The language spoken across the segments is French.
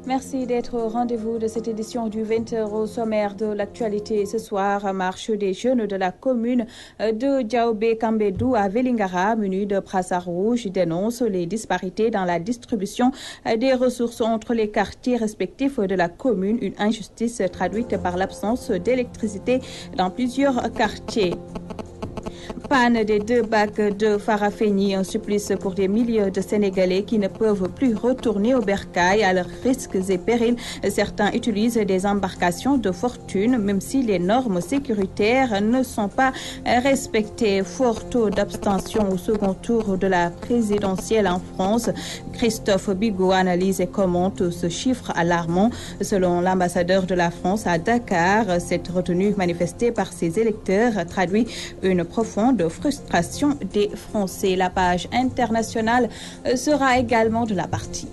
Merci d'être au rendez-vous de cette édition du 20h au sommaire de l'actualité. Ce soir, marche des jeunes de la commune de Diaobé-Kambédou à Vélingara, munis de brassards rouges, dénoncent les disparités dans la distribution des ressources entre les quartiers respectifs de la commune, une injustice traduite par l'absence d'électricité dans plusieurs quartiers. Panne des 2 bacs de Farafeni, un supplice pour des milliers de Sénégalais qui ne peuvent plus retourner au bercail à leurs risques et périls. Certains utilisent des embarcations de fortune, même si les normes sécuritaires ne sont pas respectées. Fort taux d'abstention au second tour de la présidentielle en France. Christophe Bigot analyse et commente ce chiffre alarmant. Selon l'ambassadeur de la France à Dakar, cette retenue manifestée par ses électeurs traduit une profonde frustration des Français. La page internationale sera également de la partie.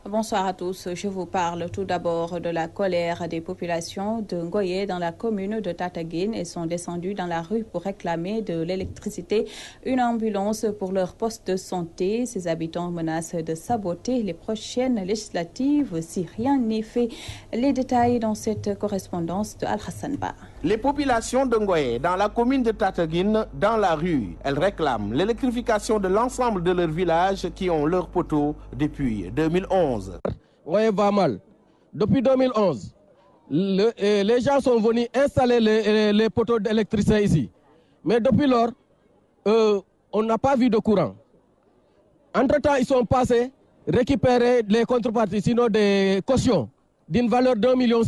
Bonsoir à tous. Je vous parle tout d'abord de la colère des populations de Ngoye dans la commune de Tataguine. Elles sont descendues dans la rue pour réclamer de l'électricité, une ambulance pour leur poste de santé. Ces habitants menacent de saboter les prochaines législatives si rien n'est fait. Les détails dans cette correspondance de Al-Hassan Ba. Les populations de Ngoye dans la commune de Tataguine dans la rue, elles réclament l'électrification de l'ensemble de leurs villages qui ont leur poteau depuis 2011. Ngoye va mal. Depuis 2011, les gens sont venus installer les poteaux d'électricité ici. Mais depuis lors, on n'a pas vu de courant. Entre-temps, ils sont passés récupérer les contreparties, sinon des cautions d'une valeur d'1,6 million.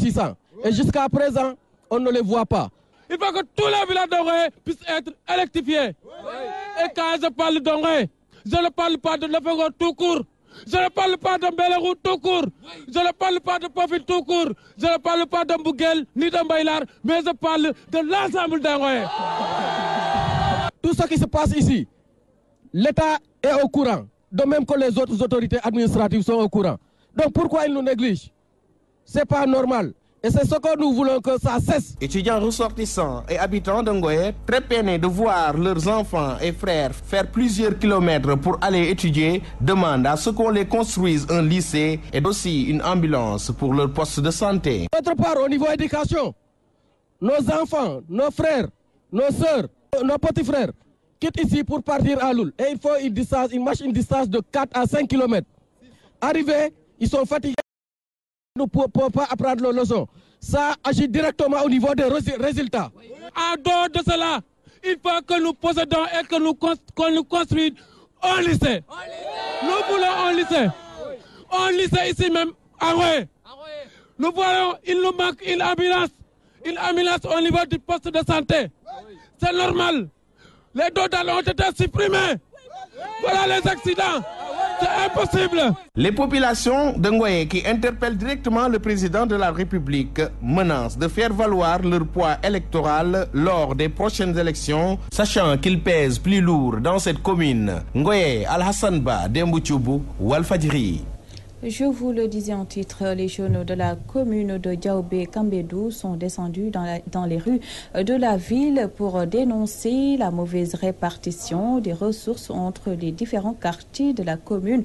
Et jusqu'à présent, on ne les voit pas. Il faut que tous les villages d'Ongoye puissent être électrifiés. Oui. Et quand je parle d'Ongoye, je ne parle pas de Lefego tout court. Je ne parle pas de Mbélerou tout court. Je ne parle pas de Pofil tout court. Je ne parle pas de Mbouguel ni de Mbaïlar, mais je parle de l'ensemble d'Ongoye. Tout ce qui se passe ici, l'État est au courant, de même que les autres autorités administratives sont au courant. Donc pourquoi ils nous négligent? Ce n'est pas normal. Et c'est ce que nous voulons que ça cesse. Étudiants ressortissants et habitants d'Ngoye, très peinés de voir leurs enfants et frères faire plusieurs kilomètres pour aller étudier, demandent à ce qu'on les construise un lycée et aussi une ambulance pour leur poste de santé. D'autre part, au niveau éducation, nos enfants, nos frères, nos sœurs, nos petits frères quittent ici pour partir à Loul. Et il faut une marche une distance de 4 à 5 km. Arrivés, ils sont fatigués. Nous ne pouvons pas apprendre nos leçons. Ça agit directement au niveau des résultats. En dehors de cela, il faut que nous possédons et que nous construisons un lycée. Nous voulons un lycée. Un lycée ici même à Ngoye. Nous voyons, il nous manque une ambulance au niveau du poste de santé. C'est normal. Les dodales ont été supprimés. Voilà les accidents. C'est impossible. Les populations de Ngoye qui interpellent directement le président de la République menacent de faire valoir leur poids électoral lors des prochaines élections, sachant qu'ils pèsent plus lourd dans cette commune. Ngoye, Al-Hassan Ba, Dembouchoubou, Walfadjri. Je vous le disais en titre, les jeunes de la commune de Diaobé-Kambédou sont descendus dans les rues de la ville pour dénoncer la mauvaise répartition des ressources entre les différents quartiers de la commune.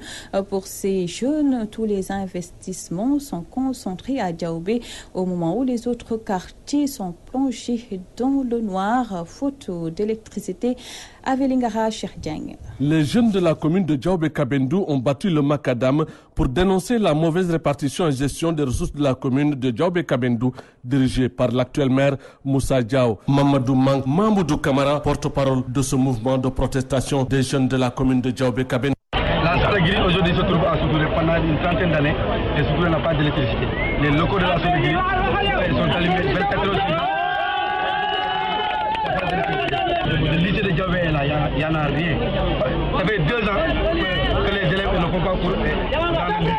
Pour ces jeunes, tous les investissements sont concentrés à Diaobé au moment où les autres quartiers sont plongés dans le noir, faute d'électricité. À Vélingara, Cherdiang. Les jeunes de la commune de Diaobé-Kambédou ont battu le macadam pour dénoncer la mauvaise répartition et gestion des ressources de la commune de Diaobé-Kambédou, dirigée par l'actuel maire Moussa Diaw. Mamadou Mang, Mamoudou Kamara, porte-parole de ce mouvement de protestation des jeunes de la commune de Diaobé-Kambédou. La Sodagiri aujourd'hui se trouve à Soutouré pendant une trentaine d'années et Soutouré n'a pas d'électricité. Les locaux de la Sodagiri sont allumés 24 heures sur 24. Le lycée de Diaobé est là, il n'y en a rien. Ça fait 2 ans que les élèves ne font pas cours dans le lycée.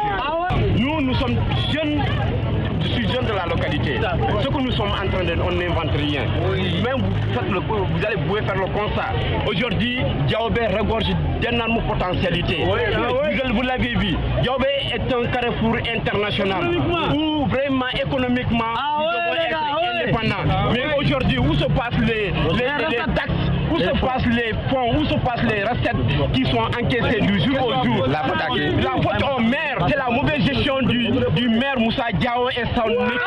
Nous sommes jeunes. Je suis jeune de la localité. Ce que nous sommes en train de... On n'invente rien. Même vous allez faire le constat. Aujourd'hui, Diaobé regorge d'énormes potentialités. Vous l'avez vu. Diaobé est un carrefour international où vraiment économiquement nous devons être indépendants. Mais aujourd'hui, où se passent les taxes, où se passent les fonds, où se passent les recettes qui sont encaissées du jour au jour? La faute au maire, c'est la mauvaise gestion du maire Moussa Diao et son équipe.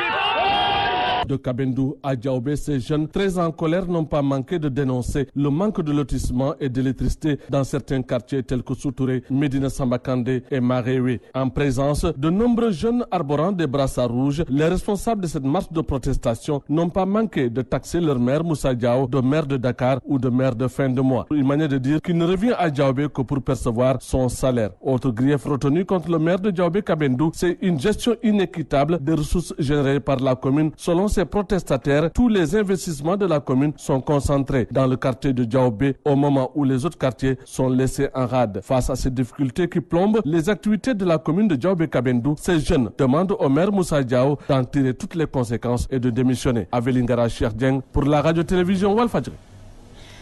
De Kabendou à Diaobé, ces jeunes très en colère n'ont pas manqué de dénoncer le manque de lotissement et d'électricité dans certains quartiers tels que Soutouré, Medina Sambakandé et Maréoué. En présence de nombreux jeunes arborant des brassards rouges, les responsables de cette marche de protestation n'ont pas manqué de taxer leur maire Moussa Diao de maire de Dakar ou de maire de fin de mois. Une manière de dire qu'il ne revient à Diaobé que pour percevoir son salaire. Autre grief retenu contre le maire de Diaobé Kabendou, c'est une gestion inéquitable des ressources générées par la commune. Selon ces protestataires, tous les investissements de la commune sont concentrés dans le quartier de Diaobé au moment où les autres quartiers sont laissés en rade. Face à ces difficultés qui plombent les activités de la commune de Diaobé Kabendou, ces jeunes demandent au maire Moussa Diao d'en tirer toutes les conséquences et de démissionner. Avelingara Cheikh Dieng pour la radio-télévision Walfadjri.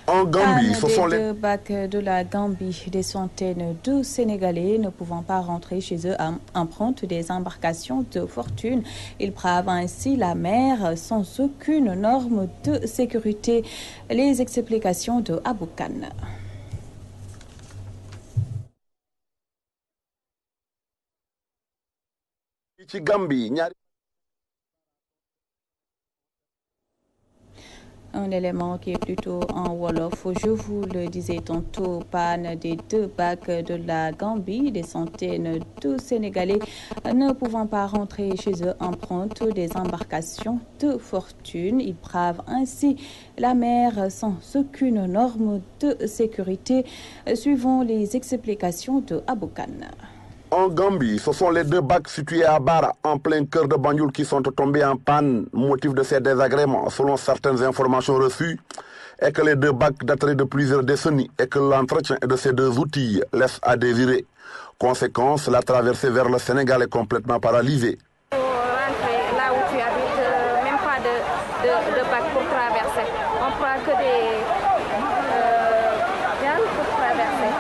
En Gambie, ce sont les deux bacs de la Gambie, des centaines de Sénégalais ne pouvant pas rentrer chez eux empruntent des embarcations de fortune. Ils bravent ainsi la mer sans aucune norme de sécurité. Les explications de Aboukan. Un élément qui est plutôt en Wolof. Je vous le disais tantôt, panne des deux bacs de la Gambie. Des centaines de Sénégalais ne pouvant pas rentrer chez eux empruntent des embarcations de fortune. Ils bravent ainsi la mer sans aucune norme de sécurité. Suivons les explications de Aboukan. En Gambie, ce sont les deux bacs situés à Bara, en plein cœur de Banjul, qui sont tombés en panne. Motif de ces désagréments, selon certaines informations reçues, est que les deux bacs dateraient de plusieurs décennies et que l'entretien de ces deux outils laisse à désirer. Conséquence, la traversée vers le Sénégal est complètement paralysée. Pour rentrer là où tu habites, même pas de bac pour traverser. On prend que des cannes pour traverser.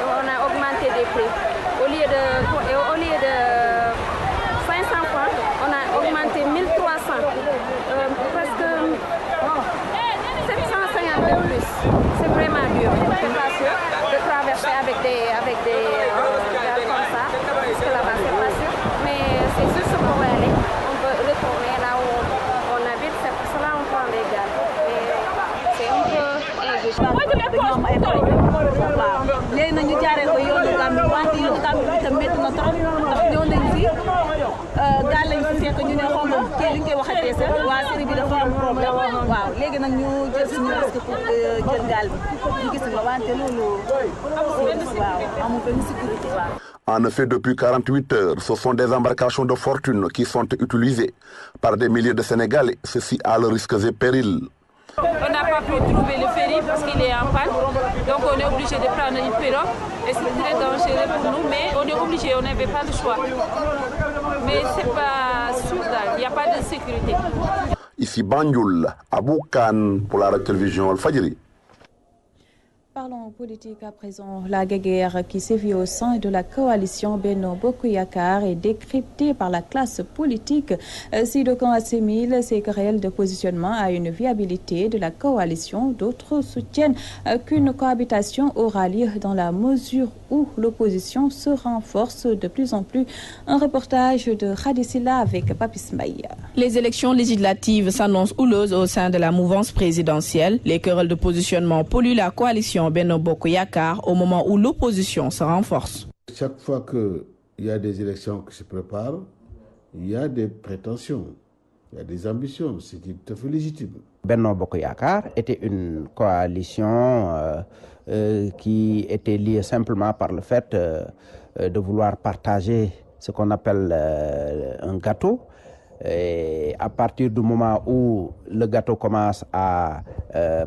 On a augmenté des prix. Au lieu de 500 francs, on a augmenté 1300, presque 750 de plus. C'est vraiment dur. C'est pas sûr de traverser avec des gars comme ça, parce que là-bas c'est pas sûr. Mais c'est juste pour aller. On peut retourner là où on habite, c'est pour cela qu'on prend des gars. C'est un peu injuste. léegi nag ñu jaaree ko yoonu Gambie wante yoonu Gambie itam métti na trop ndax ñëw nañ fi gaal lañ fi fekk ñu ne xaw ma kii li ñu koy waxatee sax waa série bi dafa am problème waaw léegi nag ñu jël suñu risque pour jël gaal bi ñu gis nga wante loolu waaw amul benn sécurité waaw. En effet, depuis 48 heures, ce sont des embarcations de fortune qui sont utilisées par des milliers de Sénégalais, ceci à leurs risques et périls. On n'a pas pu trouver le ferry parce qu'il est en panne, donc on est obligé de prendre une pirogue et c'est très dangereux pour nous, mais on est obligé, on n'avait pas le choix. Mais c'est pas sûr, il n'y a pas de sécurité. Ici Banjul, Aboukan pour la télévision Al-Fadjri. Parlons politique à présent. La guerre qui sévit au sein de la coalition Benno Bokk Yakaar est décryptée par la classe politique. Si d'aucuns assimilent ces querelles de positionnement à une viabilité de la coalition, d'autres soutiennent qu'une cohabitation aura lieu dans la mesure où l'opposition se renforce de plus en plus. Un reportage de Khadisila avec Papis Mbaye. Les élections législatives s'annoncent houleuses au sein de la mouvance présidentielle. Les querelles de positionnement polluent la coalition Benno Bokk Yakaar au moment où l'opposition se renforce. Chaque fois qu'il y a des élections qui se préparent, il y a des prétentions, il y a des ambitions, c'est tout à fait légitime. Benno Bokk Yakaar était une coalition qui était liée simplement par le fait de vouloir partager ce qu'on appelle un gâteau. Et à partir du moment où le gâteau commence à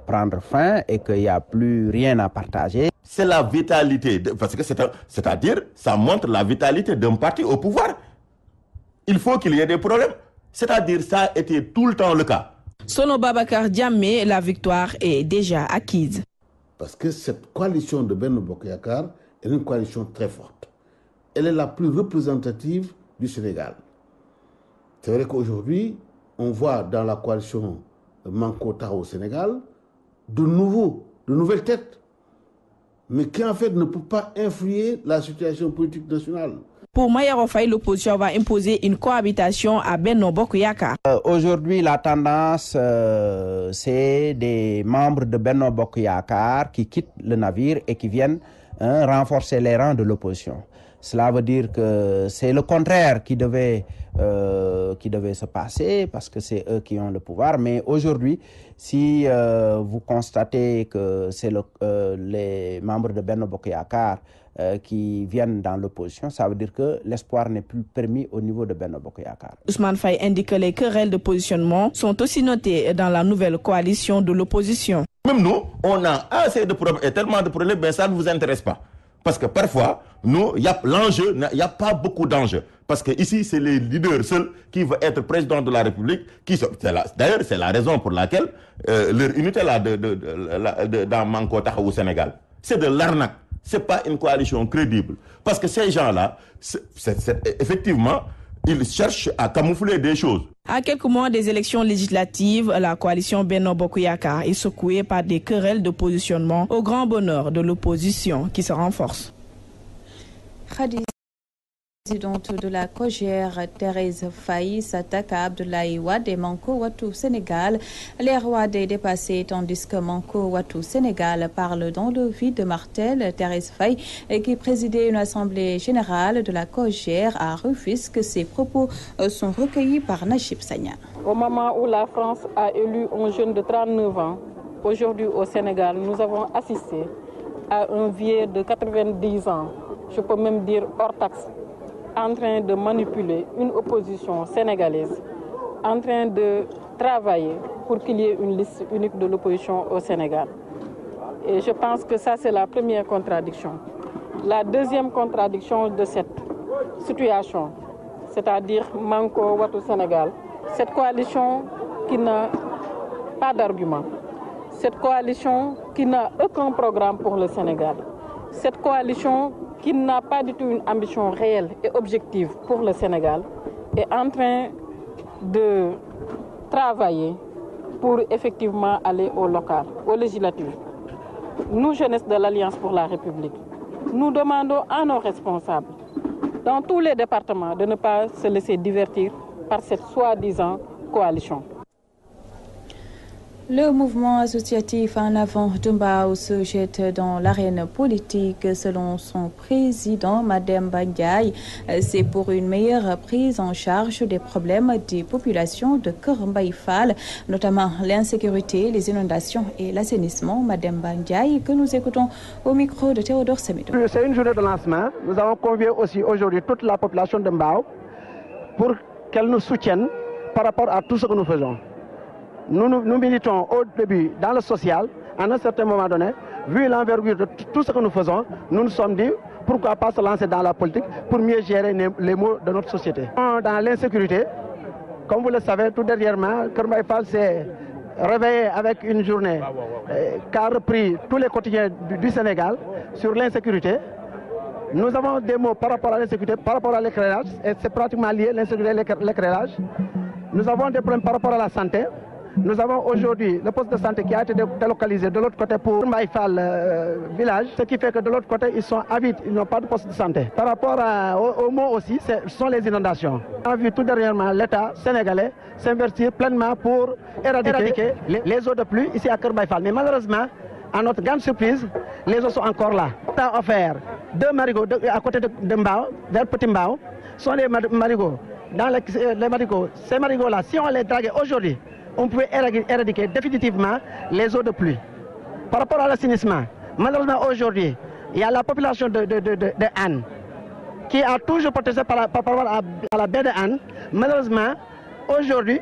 prendre fin et qu'il n'y a plus rien à partager. C'est la vitalité, parce que c'est-à-dire, ça montre la vitalité d'un parti au pouvoir. Il faut qu'il y ait des problèmes. C'est-à-dire, ça a été tout le temps le cas. Selon Babacar Diamé, la victoire est déjà acquise. Parce que cette coalition de Benno Bokk Yakaar est une coalition très forte. Elle est la plus représentative du Sénégal. C'est vrai qu'aujourd'hui, on voit dans la coalition Manko Taxawu Sénégal de nouvelles têtes, mais qui en fait ne peuvent pas influer la situation politique nationale. Pour Mayoro Faye, l'opposition va imposer une cohabitation à Benno Bokk Yakaar. Aujourd'hui, la tendance, c'est des membres de Benno Bokk Yakaar qui quittent le navire et qui viennent renforcer les rangs de l'opposition. Cela veut dire que c'est le contraire qui devait se passer parce que c'est eux qui ont le pouvoir. Mais aujourd'hui, si vous constatez que c'est les membres de Benno Bokk Yakaar qui viennent dans l'opposition, ça veut dire que l'espoir n'est plus permis au niveau de Benno Bokk Yakaar. Ousmane Faye indique que les querelles de positionnement sont aussi notées dans la nouvelle coalition de l'opposition. Même nous, on a assez de problèmes et tellement de problèmes, mais ça ne vous intéresse pas. Parce que parfois, nous, l'enjeu, il n'y a pas beaucoup d'enjeux. Parce que ici, c'est les leaders seuls qui veulent être président de la République. D'ailleurs, c'est la raison pour laquelle leur unité là dans Manko Taxawu Sénégal, c'est de l'arnaque. Ce n'est pas une coalition crédible. Parce que ces gens-là, effectivement, ils cherchent à camoufler des choses. À quelques mois des élections législatives, la coalition Benno Bokk Yakaar est secouée par des querelles de positionnement au grand bonheur de l'opposition qui se renforce. Présidente de la COJER, Thérèse Faye, s'attaque à Abdoulaye Wade et Manko Wattu Sénégal. L'ère Wade est dépassée tandis que Manko Wattu Sénégal parle dans le vide de martel. Thérèse Faye, qui présidait une assemblée générale de la COJER à Rufisque, ses propos sont recueillis par Najib Sagna. Au moment où la France a élu un jeune de 39 ans, aujourd'hui au Sénégal, nous avons assisté à un vieux de 90 ans, je peux même dire hors taxe, en train de manipuler une opposition sénégalaise, en train de travailler pour qu'il y ait une liste unique de l'opposition au Sénégal. Et je pense que ça, c'est la première contradiction. La deuxième contradiction de cette situation, c'est-à-dire Manko Wattu Sénégal, cette coalition qui n'a pas d'argument, cette coalition qui n'a aucun programme pour le Sénégal, cette coalition qui n'a pas du tout une ambition réelle et objective pour le Sénégal, est en train de travailler pour effectivement aller au local, aux législatives. Nous, jeunesse de l'Alliance pour la République, nous demandons à nos responsables, dans tous les départements, de ne pas se laisser divertir par cette soi-disant coalition. Le mouvement associatif En avant de Mbao se jette dans l'arène politique. Selon son président, Mademba Ndiaye, c'est pour une meilleure prise en charge des problèmes des populations de Keur Mbaye Fall, notamment l'insécurité, les inondations et l'assainissement. Mademba Ndiaye, que nous écoutons au micro de Théodore Semedo. C'est une journée de lancement. Nous avons convié aussi aujourd'hui toute la population de Mbao pour qu'elle nous soutienne par rapport à tout ce que nous faisons. Nous militons au début dans le social. À un certain moment donné, vu l'envergure de tout ce que nous faisons, nous nous sommes dit pourquoi pas se lancer dans la politique pour mieux gérer les maux de notre société. Dans l'insécurité, comme vous le savez, tout dernièrement, Keur Mbaye Fall s'est réveillé avec une journée qui a repris tous les quotidiens du Sénégal sur l'insécurité. Nous avons des mots par rapport à l'insécurité, par rapport à l'éclairage, et c'est pratiquement lié, l'insécurité et l'éclairage. Nous avons des problèmes par rapport à la santé. Nous avons aujourd'hui le poste de santé qui a été délocalisé de l'autre côté pour Mbaye Fall village, ce qui fait que de l'autre côté, ils sont avides, ils n'ont pas de poste de santé. Par rapport aux mots aussi, ce sont les inondations. On a vu tout dernièrement l'État sénégalais s'investir pleinement pour éradiquer les eaux de pluie ici à Keur Mbaye Fall. Mais malheureusement, à notre grande surprise, les eaux sont encore là. On a offert 2 marigots à côté de Mbao, vers Petit Mbao, sont les marigots. Dans les marigots, ces marigots-là, si on les draguait aujourd'hui, on pouvait éradiquer définitivement les eaux de pluie. Par rapport à l'assainissement, malheureusement aujourd'hui, il y a la population de Anne qui a toujours protégé par rapport à la baie de Anne. Malheureusement, aujourd'hui,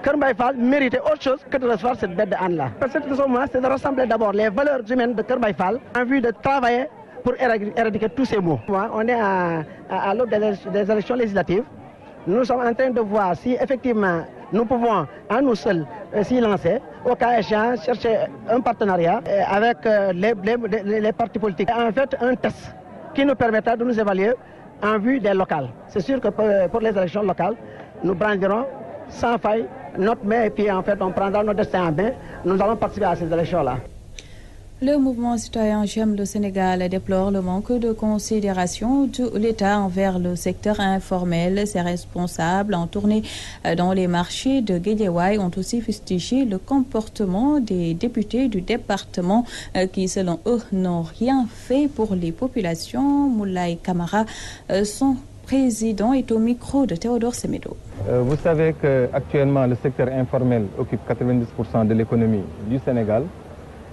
Kermbaï Fall méritait autre chose que de recevoir cette bête de âne-là. Cette raison-là, c'est de rassembler d'abord les valeurs humaines de Kermbaï Fall en vue de travailler pour éradiquer tous ces maux. On est à l'aube des élections législatives. Nous sommes en train de voir si effectivement nous pouvons à nous seuls s'y lancer, au cas échéant chercher un partenariat avec les partis politiques. En fait, un test qui nous permettra de nous évaluer en vue des locales. C'est sûr que pour les élections locales, nous brandirons sans faille notre main et puis en fait on prendra notre destin en main. Nous allons participer à ces élections-là. Le mouvement citoyen J'aime le Sénégal déplore le manque de considération de l'État envers le secteur informel. Ses responsables en tournée dans les marchés de Guédiawaye ont aussi fustigé le comportement des députés du département qui, selon eux, n'ont rien fait pour les populations. Moulay Kamara, son président, est au micro de Théodore Semedo. Vous savez qu'actuellement, le secteur informel occupe 90% de l'économie du Sénégal.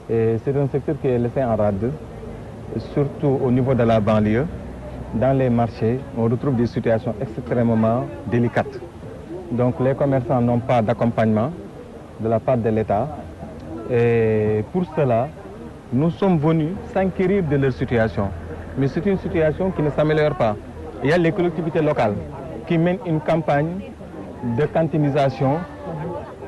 Et c'est un secteur qui est laissé en rade, surtout au niveau de la banlieue. Dans les marchés, on retrouve des situations extrêmement délicates. Donc les commerçants n'ont pas d'accompagnement de la part de l'État. Et pour cela, nous sommes venus s'enquérir de leur situation. Mais c'est une situation qui ne s'améliore pas. Il y a les collectivités locales qui mènent une campagne de cantinisation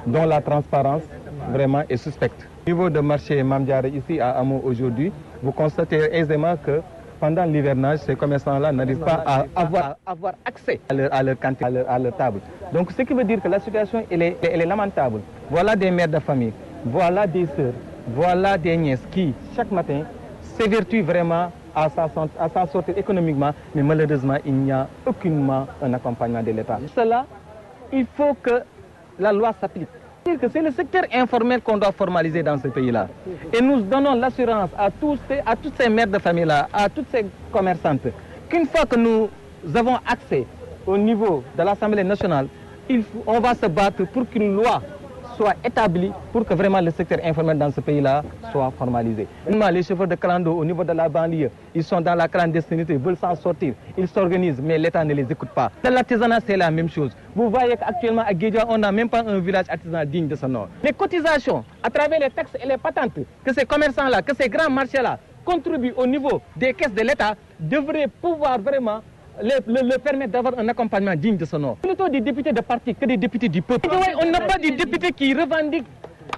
dont la transparence vraiment est suspecte. Au niveau de marché Mamdiare, ici à Hamo aujourd'hui, vous constatez aisément que pendant l'hivernage, ces commerçants-là n'arrivent pas à avoir accès à leur cantine, à leur table. Donc ce qui veut dire que la situation elle est lamentable. Voilà des mères de famille, voilà des sœurs, voilà des nièces qui, chaque matin, s'évertuent vraiment à s'en sortir économiquement, mais malheureusement, il n'y a aucunement un accompagnement de l'État. Cela, il faut que la loi s'applique. C'est le secteur informel qu'on doit formaliser dans ce pays-là. Et nous donnons l'assurance à toutes ces mères de famille-là, à toutes ces commerçantes, qu'une fois que nous avons accès au niveau de l'Assemblée nationale, on va se battre pour qu'une loi soit établie pour que vraiment le secteur informel dans ce pays-là soit formalisé. Les chauffeurs de clando au niveau de la banlieue, ils sont dans la clandestinité, veulent s'en sortir, ils s'organisent, mais l'État ne les écoute pas. Dans l'artisanat, c'est la même chose. Vous voyez qu'actuellement à Guédia, on n'a même pas un village artisanal digne de ce nom. Les cotisations, à travers les taxes et les patentes, que ces commerçants-là, que ces grands marchés-là contribuent au niveau des caisses de l'État, devraient pouvoir vraiment le permettre d'avoir un accompagnement digne de son nom. Plutôt des députés de parti que des députés du peuple. On n'a pas des députés qui revendiquent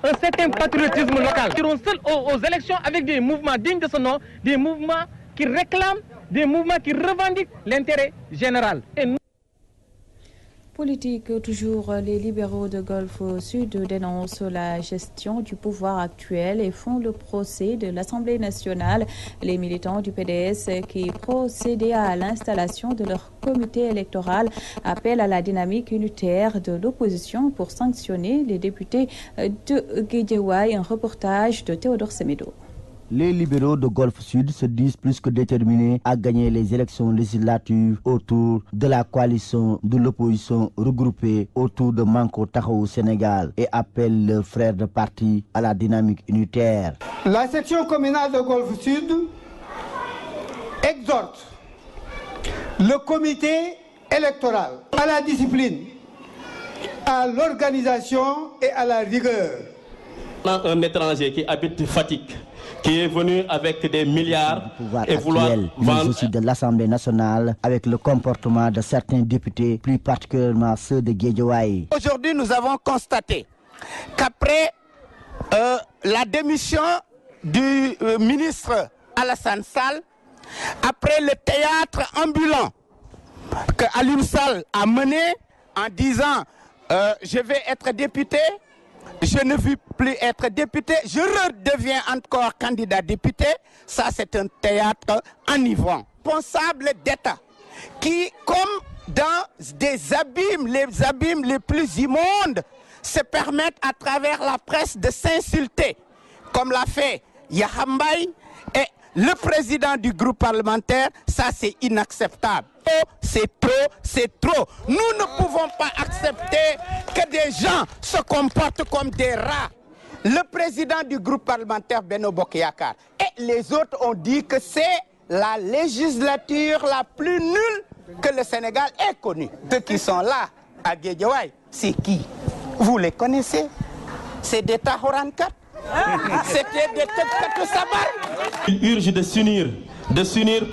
un certain patriotisme local. Ils seront seuls aux élections avec des mouvements dignes de son nom, des mouvements qui réclament, des mouvements qui revendiquent l'intérêt général. Politique, toujours, les libéraux de Golfe Sud dénoncent la gestion du pouvoir actuel et font le procès de l'Assemblée nationale. Les militants du PDS qui procédaient à l'installation de leur comité électoral appellent à la dynamique unitaire de l'opposition pour sanctionner les députés de Guédiawaye. Un reportage de Théodore Semedo. Les libéraux de Golfe Sud se disent plus que déterminés à gagner les élections législatives autour de la coalition de l'opposition regroupée autour de Manko Taxawu Sénégal et appellent leurs frères de parti à la dynamique unitaire. La section communale de Golfe Sud exhorte le comité électoral à la discipline, à l'organisation et à la rigueur. Un étranger qui habite Fatick, qui est venu avec des milliards et vouloir vendre. Mais aussi de l'Assemblée nationale avec le comportement de certains députés, plus particulièrement ceux de Guédiawaye. Aujourd'hui, nous avons constaté qu'après la démission du ministre Alassane Sall, après le théâtre ambulant que Aliou Sall a mené en disant je vais être député, je ne veux plus être député, je redeviens encore candidat député. Ça, c'est un théâtre enivrant. Responsable d'État qui, comme dans des abîmes, les abîmes les plus immondes, se permettent à travers la presse de s'insulter, comme l'a fait Yahambaye et le président du groupe parlementaire. Ça, c'est inacceptable. C'est trop, c'est trop. Nous ne pouvons pas accepter que des gens se comportent comme des rats. Le président du groupe parlementaire Benno Bokk Yakaar et les autres ont dit que c'est la législature la plus nulle que le Sénégal ait connue. Ceux qui sont là à Guédiawaye c'est qui? Vous les connaissez? C'est des Tahorankat. C'était des Tête Sabar. Il urge de s'unir une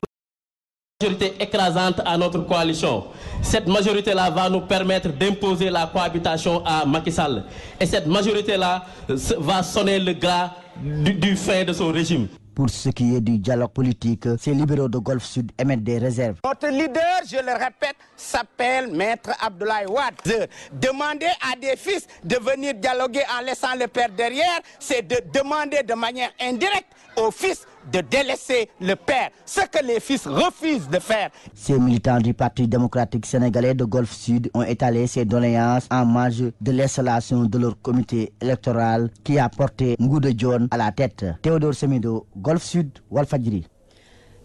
majorité écrasante à notre coalition. Cette majorité-là va nous permettre d'imposer la cohabitation à Macky Sall. Et cette majorité-là va sonner le glas du fin de son régime. Pour ce qui est du dialogue politique, ces libéraux de Golfe Sud émettent des réserves. Notre leader, je le répète, s'appelle Maître Abdoulaye Wade. Demander à des fils de venir dialoguer en laissant le père derrière, c'est de demander de manière indirecte aux fils de délaisser le père, ce que les fils refusent de faire. Ces militants du Parti démocratique sénégalais de Golfe Sud ont étalé ces doléances en marge de l'installation de leur comité électoral qui a porté Ngouda Dione à la tête. Théodore Semedo, Golfe Sud, Walfadjri.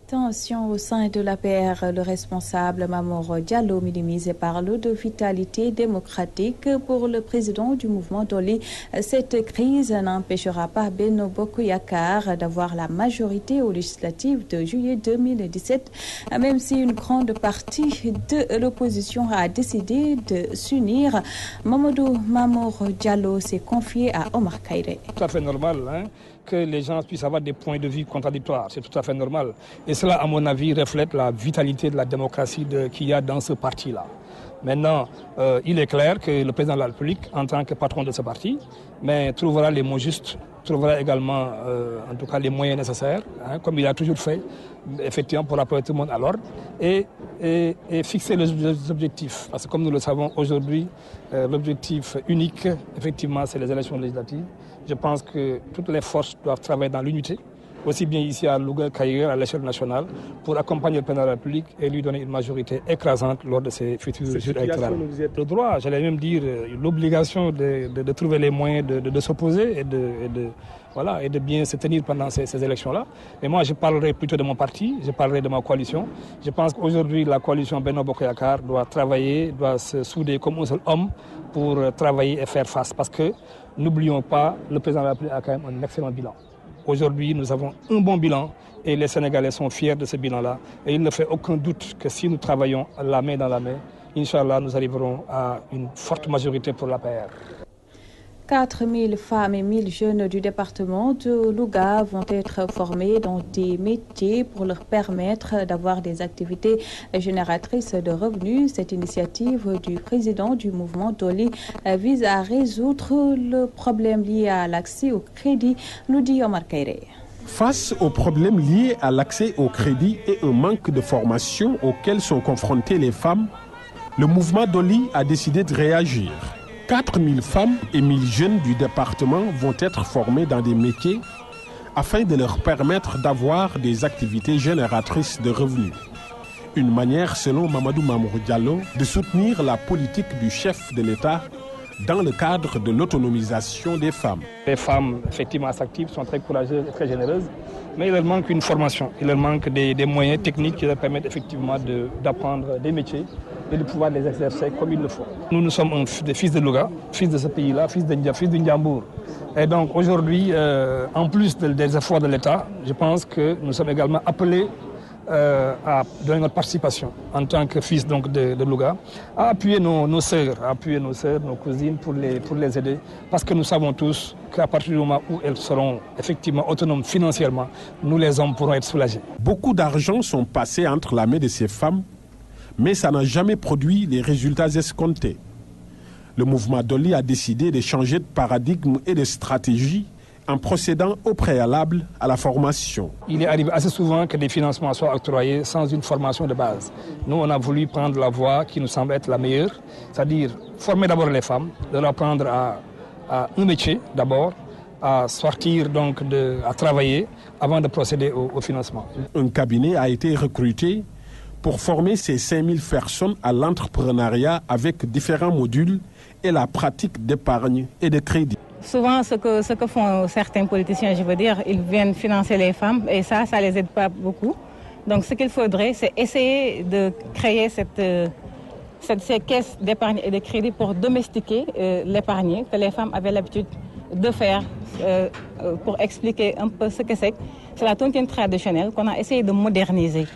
Tension au sein de l'APR, le responsable Mamour Diallo minimise et parle de vitalité démocratique pour le président du mouvement Dolly. Cette crise n'empêchera pas Benno Bokk Yakaar d'avoir la majorité aux législatives de juillet 2017, même si une grande partie de l'opposition a décidé de s'unir. Mamadou Mamour Diallo s'est confié à Omar Kairé. Tout à fait normal, que les gens puissent avoir des points de vue contradictoires. C'est tout à fait normal. Et cela, à mon avis, reflète la vitalité de la démocratie qu'il y a dans ce parti-là. Maintenant, il est clair que le président de la République, en tant que patron de ce parti, trouvera les mots justes, trouvera également, en tout cas, les moyens nécessaires, comme il a toujours fait, effectivement, pour appeler tout le monde à l'ordre, et fixer les objectifs. Parce que comme nous le savons aujourd'hui, l'objectif unique, effectivement, c'est les élections législatives. Je pense que toutes les forces doivent travailler dans l'unité, aussi bien ici à Louga qu'ailleurs à l'échelle nationale, pour accompagner le président de la République et lui donner une majorité écrasante lors de ces futurs électorales. Le droit, j'allais même dire l'obligation de trouver les moyens de s'opposer et de bien se tenir pendant ces élections-là. Mais moi, je parlerai plutôt de mon parti, je parlerai de ma coalition. Je pense qu'aujourd'hui, la coalition Benno Bokk Yakaar doit travailler, doit se souder comme un seul homme pour travailler et faire face. Parce que, n'oublions pas, le président de la République a quand même un excellent bilan. Aujourd'hui, nous avons un bon bilan et les Sénégalais sont fiers de ce bilan-là. Et il ne fait aucun doute que si nous travaillons la main dans la main, Inch'Allah, nous arriverons à une forte majorité pour l'APR. 4000 femmes et 1000 jeunes du département de Louga vont être formés dans des métiers pour leur permettre d'avoir des activités génératrices de revenus. Cette initiative du président du mouvement Dolly vise à résoudre le problème lié à l'accès au crédit, nous dit Omar Kairé. Face aux problèmes liés à l'accès au crédit et un manque de formation auxquels sont confrontées les femmes, le mouvement Dolly a décidé de réagir. 4000 femmes et 1000 jeunes du département vont être formés dans des métiers afin de leur permettre d'avoir des activités génératrices de revenus. Une manière, selon Mamadou Mamour Diallo, de soutenir la politique du chef de l'État dans le cadre de l'autonomisation des femmes. Les femmes, effectivement, s'activent, sont très courageuses et très généreuses, mais il leur manque une formation, il leur manque des moyens techniques qui leur permettent effectivement d'apprendre des métiers et de pouvoir les exercer comme il le faut. Nous sommes des fils de Louga, fils de ce pays-là, fils de Ndiambour. Et donc aujourd'hui, en plus des efforts de l'État, je pense que nous sommes également appelés à donner notre participation en tant que fils donc, de Louga, à appuyer nos sœurs, nos cousines pour les aider. Parce que nous savons tous qu'à partir du moment où elles seront effectivement autonomes financièrement, nous les hommes pourrons être soulagés. Beaucoup d'argent sont passés entre les mains de ces femmes, mais ça n'a jamais produit les résultats escomptés. Le mouvement Dolly a décidé de changer de paradigme et de stratégie en procédant au préalable à la formation. Il est arrivé assez souvent que des financements soient octroyés sans une formation de base. Nous, on a voulu prendre la voie qui nous semble être la meilleure, c'est-à-dire former d'abord les femmes, de leur apprendre à un métier d'abord, à sortir donc à travailler avant de procéder au financement. Un cabinet a été recruté pour former ces 5000 personnes à l'entrepreneuriat avec différents modules et la pratique d'épargne et de crédit. Souvent, ce que font certains politiciens, je veux dire, ils viennent financer les femmes et ça les aide pas beaucoup. Donc, ce qu'il faudrait, c'est essayer de créer ces caisses d'épargne et de crédit pour domestiquer l'épargne que les femmes avaient l'habitude de faire. Pour expliquer un peu ce que c'est. C'est la tontine traditionnelle qu'on a essayé de moderniser.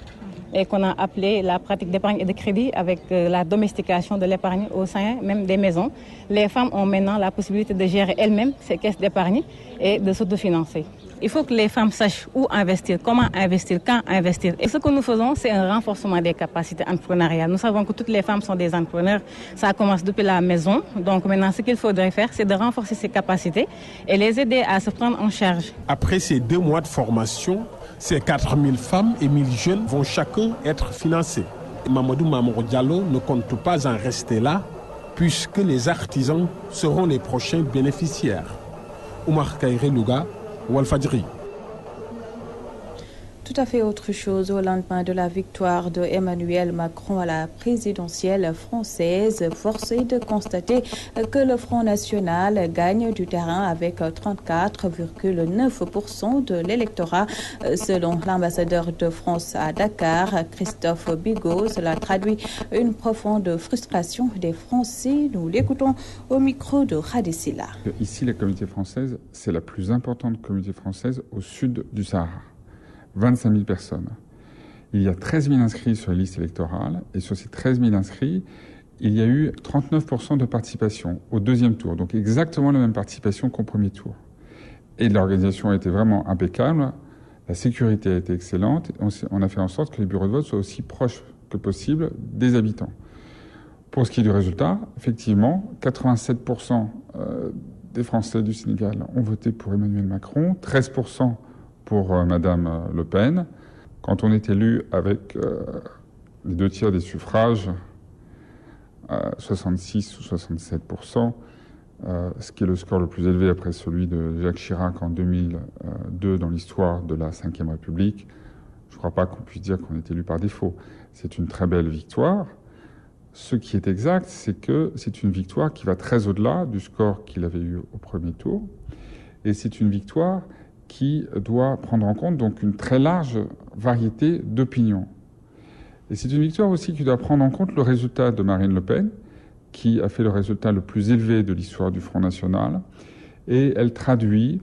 et qu'on a appelé la pratique d'épargne et de crédit avec la domestication de l'épargne au sein même des maisons. Les femmes ont maintenant la possibilité de gérer elles-mêmes ces caisses d'épargne et de s'autofinancer. Il faut que les femmes sachent où investir, comment investir, quand investir. Et ce que nous faisons, c'est un renforcement des capacités entrepreneuriales. Nous savons que toutes les femmes sont des entrepreneurs. Ça commence depuis la maison. Donc maintenant, ce qu'il faudrait faire, c'est de renforcer ces capacités et les aider à se prendre en charge. Après ces 2 mois de formation, ces 4000 femmes et 1000 jeunes vont chacun être financés. Mamadou Mamour Diallo ne compte pas en rester là, puisque les artisans seront les prochains bénéficiaires. Oumar Kairé Louga, Walfadjri. Tout à fait autre chose au lendemain de la victoire de Emmanuel Macron à la présidentielle française. Force est de constater que le Front National gagne du terrain avec 34,9% de l'électorat. Selon l'ambassadeur de France à Dakar, Christophe Bigot, cela traduit une profonde frustration des Français. Nous l'écoutons au micro de Khadissila. Ici, la communauté française, c'est la plus importante communauté française au sud du Sahara. 25 000 personnes. Il y a 13 000 inscrits sur les listes électorales et sur ces 13 000 inscrits, il y a eu 39% de participation au deuxième tour, donc exactement la même participation qu'au premier tour. Et l'organisation a été vraiment impeccable, la sécurité a été excellente, on a fait en sorte que les bureaux de vote soient aussi proches que possible des habitants. Pour ce qui est du résultat, effectivement, 87% des Français du Sénégal ont voté pour Emmanuel Macron, 13% pour Madame Le Pen. Quand on est élu avec les 2 tiers des suffrages, 66 ou 67%, ce qui est le score le plus élevé après celui de Jacques Chirac en 2002 dans l'histoire de la Ve République, je ne crois pas qu'on puisse dire qu'on est élu par défaut. C'est une très belle victoire. Ce qui est exact, c'est que c'est une victoire qui va très au-delà du score qu'il avait eu au premier tour. Et c'est une victoire qui doit prendre en compte donc une très large variété d'opinions. Et c'est une victoire aussi qui doit prendre en compte le résultat de Marine Le Pen, qui a fait le résultat le plus élevé de l'histoire du Front National. Et elle traduit,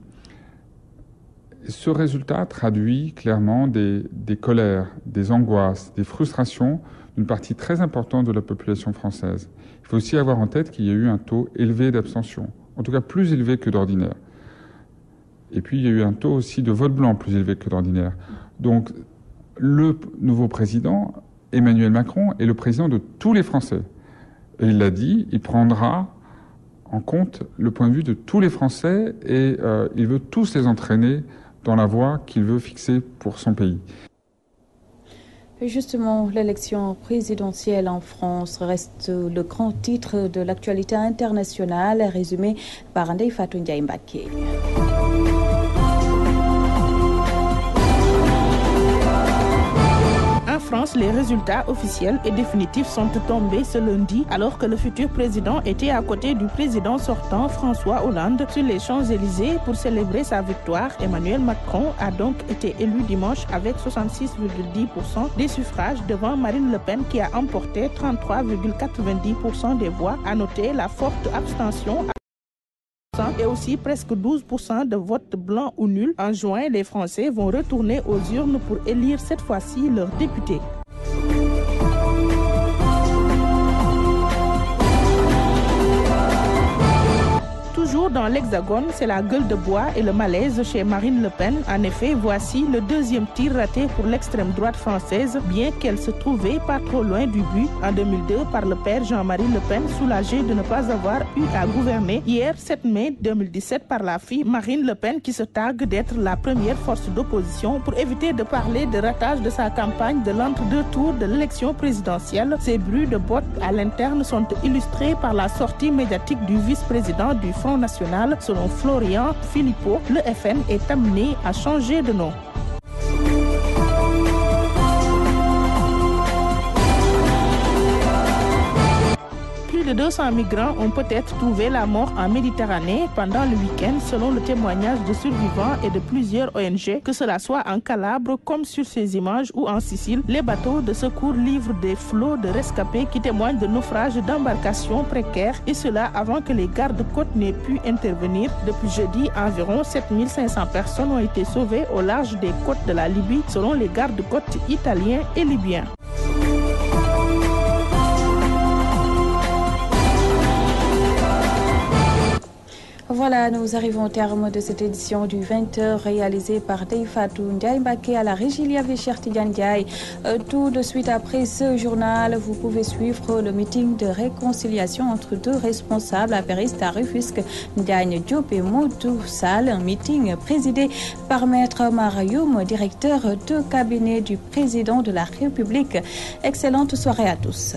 ce résultat traduit clairement des colères, des angoisses, des frustrations d'une partie très importante de la population française. Il faut aussi avoir en tête qu'il y a eu un taux élevé d'abstention, en tout cas plus élevé que d'ordinaire. Et puis, il y a eu un taux aussi de vote blanc plus élevé que d'ordinaire. Donc, le nouveau président, Emmanuel Macron, est le président de tous les Français. Et il l'a dit, il prendra en compte le point de vue de tous les Français et il veut tous les entraîner dans la voie qu'il veut fixer pour son pays. Et justement, l'élection présidentielle en France reste le grand titre de l'actualité internationale, résumé par Ndeye Fatou Ndiaye Mbacké. En France, les résultats officiels et définitifs sont tombés ce lundi, alors que le futur président était à côté du président sortant François Hollande sur les Champs-Élysées pour célébrer sa victoire. Emmanuel Macron a donc été élu dimanche avec 66,10% des suffrages devant Marine Le Pen qui a emporté 33,90% des voix. À noter la forte abstention et aussi presque 12% de votes blancs ou nuls. En juin, les Français vont retourner aux urnes pour élire cette fois-ci leurs députés. Toujours dans l'Hexagone, c'est la gueule de bois et le malaise chez Marine Le Pen. En effet, voici le deuxième tir raté pour l'extrême droite française, bien qu'elle se trouvait pas trop loin du but. En 2002, par le père Jean-Marie Le Pen, soulagé de ne pas avoir eu à gouverner. Hier, 7 mai 2017, par la fille Marine Le Pen, qui se targue d'être la première force d'opposition pour éviter de parler de ratage de sa campagne de l'entre-deux tours de l'élection présidentielle. Ces bruits de bottes à l'interne sont illustrés par la sortie médiatique du vice-président du Front National. Selon Florian Philippot, le FN est amené à changer de nom. Plus de 200 migrants ont peut-être trouvé la mort en Méditerranée pendant le week-end, selon le témoignage de survivants et de plusieurs ONG, que cela soit en Calabre comme sur ces images ou en Sicile. Les bateaux de secours livrent des flots de rescapés qui témoignent de naufrages d'embarcations précaires, et cela avant que les gardes-côtes n'aient pu intervenir. Depuis jeudi, environ 7500 personnes ont été sauvées au large des côtes de la Libye, selon les gardes-côtes italiens et libyens. Voilà, nous arrivons au terme de cette édition du 20h réalisée par Deifatou Ndiaye Mbaké à la régie. Il y avait Cheikh Tidiane Ndiaye. Tout de suite après ce journal, vous pouvez suivre le meeting de réconciliation entre deux responsables apéristes à Rufisque, Ndiaye Diop et Modou Sall. Un meeting présidé par Maître Marioum, directeur de cabinet du président de la République. Excellente soirée à tous.